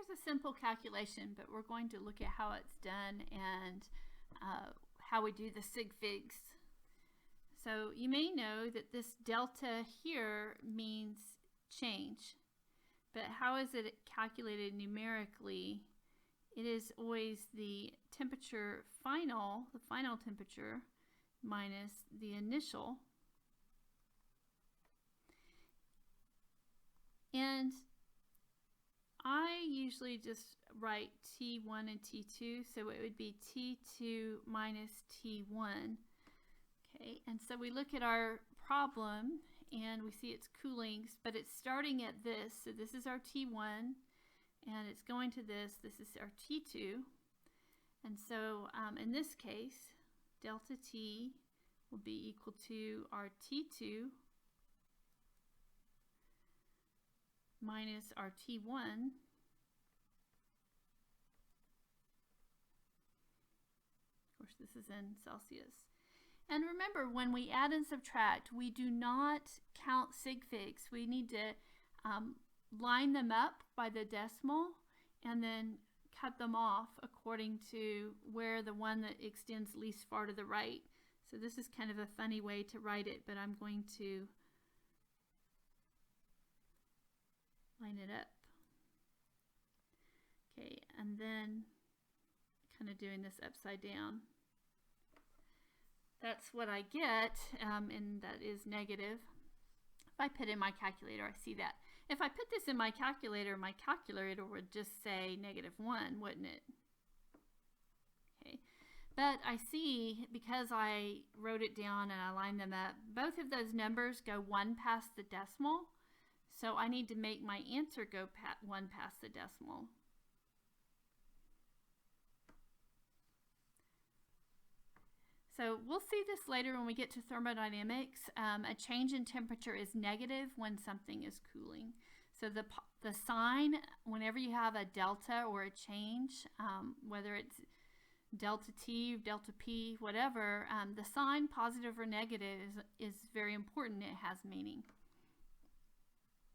here's a simple calculation, but we're going to look at how it's done and how we do the sig figs. So you may know that this delta here means change, but how is it calculated numerically? It is always the temperature the final temperature minus the initial. And I usually just write T1 and T2, so it would be T2 minus T1. Okay, and so we look at our problem and we see it's Coulomb, but it's starting at this. So this is our T1 and it's going to this. This is our T2. And so in this case, delta T will be equal to our T2 minus our T1 of course this is in Celsius. And remember, when we add and subtract, we do not count sig figs. We need to line them up by the decimal and then cut them off according to where the one that extends least far to the right. So this is kind of a funny way to write it, but I'm going to line it up. Okay, and then kind of doing this upside down. That's what I get, and that is negative. If I put in my calculator, I see that. If I put this in my calculator would just say -1, wouldn't it? Okay, but I see, because I wrote it down and I lined them up, both of those numbers go 1 past the decimal. So I need to make my answer go 1 past the decimal. So we'll see this later when we get to thermodynamics. A change in temperature is negative when something is cooling. So the sign, whenever you have a delta or a change, whether it's delta T, delta P, whatever, the sign, positive or negative, is very important. It has meaning.